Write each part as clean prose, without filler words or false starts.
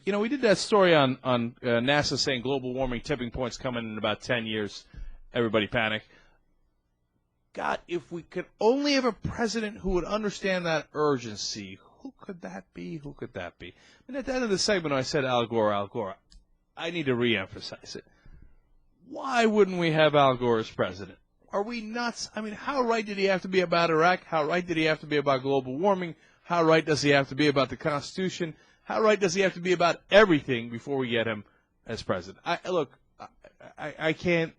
We did that story on NASA saying global warming tipping point's coming in about 10 years. Everybody panic. God, if we could only have a president who would understand that urgency, who could that be? Who could that be? And at the end of the segment, I said Al Gore, Al Gore. I need to reemphasize it. Why wouldn't we have Al Gore as president? Are we nuts? I mean, how right did he have to be about Iraq? How right did he have to be about global warming? How right does he have to be about the Constitution? How right does he have to be about everything before we get him as president? I can't.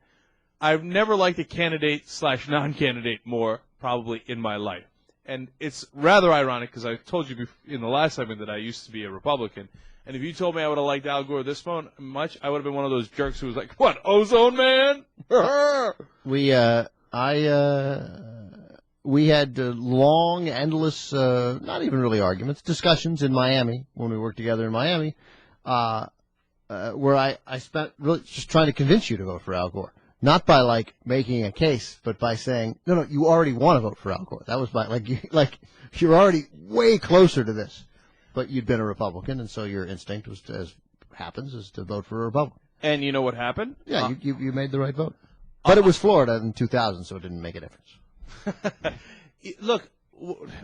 I've never liked a candidate/non-candidate more probably in my life. And it's rather ironic because I told you in the last segment that I used to be a Republican. And if you told me I would have liked Al Gore this much, I would have been one of those jerks who was like, "What, ozone man?" We had long, endless, not even really arguments, discussions in Miami when we worked together in Miami, where I spent really just trying to convince you to vote for Al Gore. Not by making a case, but by saying, no, you already want to vote for Al Gore. That was you're already way closer to this, but you'd been a Republican, and so your instinct was, as happens, is to vote for a Republican. And you know what happened? Yeah, you made the right vote. But it was Florida in 2000, so it didn't make a difference. Look,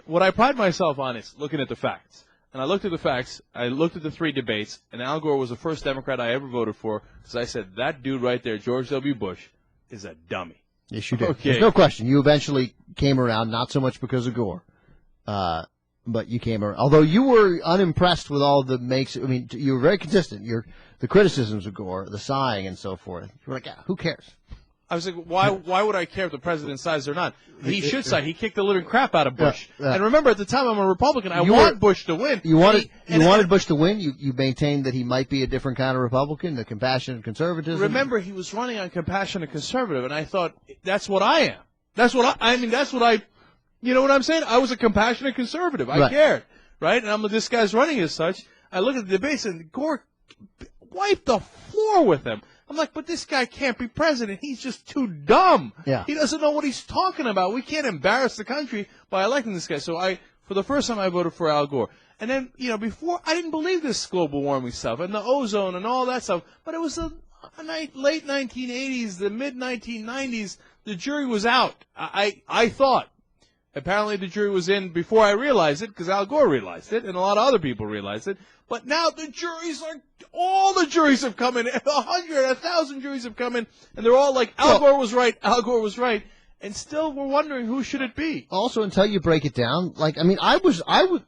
what I pride myself on is looking at the facts. And I looked at the facts, I looked at the 3 debates, and Al Gore was the first Democrat I ever voted for because I said, that dude right there, George W. Bush, is a dummy. Yes, you did. Okay. There's no question. You eventually came around, not so much because of Gore, but you came around. Although you were unimpressed with all the you were very consistent. The criticisms of Gore, the sighing and so forth. You were like, who cares? I was like, why would I care if the president sighs or not? He should sigh. He kicked the living crap out of Bush. And remember, at the time, I'm a Republican. I want Bush to win. You wanted Bush to win? You maintained that he might be a different kind of Republican, the compassionate conservatism? Remember, he was running on compassionate conservative, and I thought, that's what I am. That's what I you know what I'm saying? I was a compassionate conservative. I cared, right? And this guy's running as such. I look at the debates, and Gore wiped the floor with him. I'm like, but this guy can't be president. He's just too dumb. Yeah. He doesn't know what he's talking about. We can't embarrass the country by electing this guy. So for the first time, I voted for Al Gore. And then, before, I didn't believe this global warming stuff and the ozone and all that stuff. But it was the late 1980s, the mid-1990s. The jury was out. I thought. Apparently, the jury was in before I realized it because Al Gore realized it and a lot of other people realized it. But now all the juries have come in, 100, 1,000 juries have come in, and they're all like, Al Gore was right, Al Gore was right. And still we're wondering who should it be. Also, until you break it down, the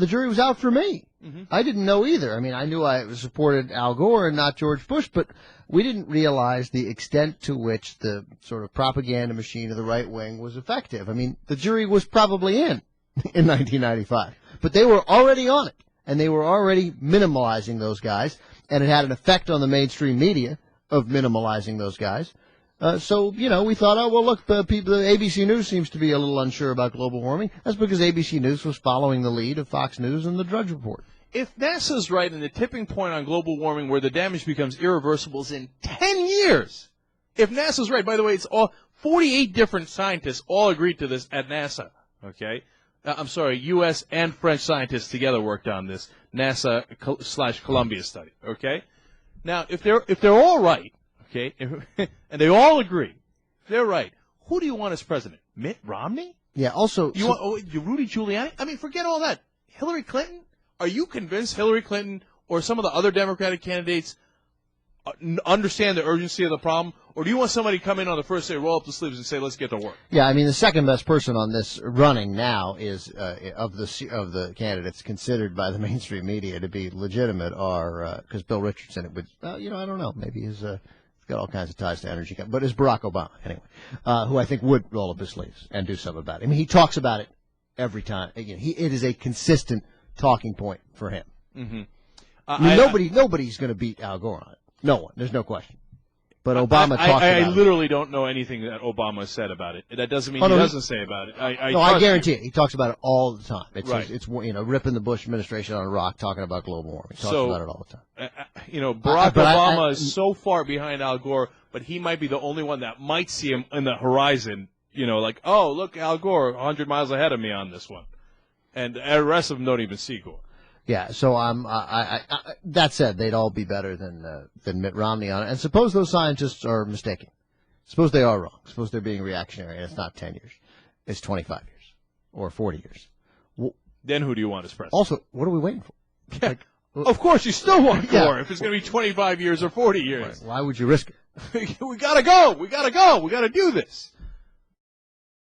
jury was out for me. Mm-hmm. I didn't know either. I knew I supported Al Gore and not George Bush, but we didn't realize the extent to which the sort of propaganda machine of the right wing was effective. The jury was probably in 1995, but they were already on it, and they were already minimalizing those guys, and it had an effect on the mainstream media of minimalizing those guys. So, we thought, look, the ABC News seems to be a little unsure about global warming. That's because ABC News was following the lead of Fox News and the Drudge Report. If NASA's right and the tipping point on global warming where the damage becomes irreversible is in 10 years, if NASA's right, by the way, it's all 48 different scientists all agreed to this at NASA, okay? I'm sorry, U.S. and French scientists together worked on this NASA/Columbia study, okay? Now, if they're all right, okay, and they all agree, if they're right, who do you want as president? Mitt Romney? Yeah, also... You want Rudy Giuliani? Forget all that. Hillary Clinton? Are you convinced Hillary Clinton or some of the other Democratic candidates understand the urgency of the problem? Or do you want somebody to come in on the first day, roll up the sleeves, and say, let's get to work? Yeah, the second best person on this running now is of the candidates considered by the mainstream media to be legitimate are, because Bill Richardson, I don't know, maybe he's got all kinds of ties to energy, but is Barack Obama, anyway, who I think would roll up his sleeves and do something about it. He talks about it every time. Again, it is a consistent talking point for him. Mm-hmm. Nobody's going to beat Al Gore on it. No one. There's no question. But Obama talked about it. I literally don't know anything that Obama said about it. That doesn't mean he doesn't say about it. I guarantee it. He talks about it all the time. It's right. It's ripping the Bush administration on a rock, talking about global warming. He talks about it all the time. Barack Obama is so far behind Al Gore, but he might be the only one that might see him in the horizon. Oh, look, Al Gore, 100 miles ahead of me on this one. And the rest of them don't even see Gore. Yeah, so that said, they'd all be better than Mitt Romney on it. And suppose those scientists are mistaken. Suppose they are wrong. Suppose they're being reactionary, and it's not 10 years. It's 25 years or 40 years. Then who do you want as president? Also, what are we waiting for? Yeah. Like, Of course, you still want Gore Yeah. if it's going to be 25 years or 40 years. why would you risk it? We got to go. We got to go. We got to do this.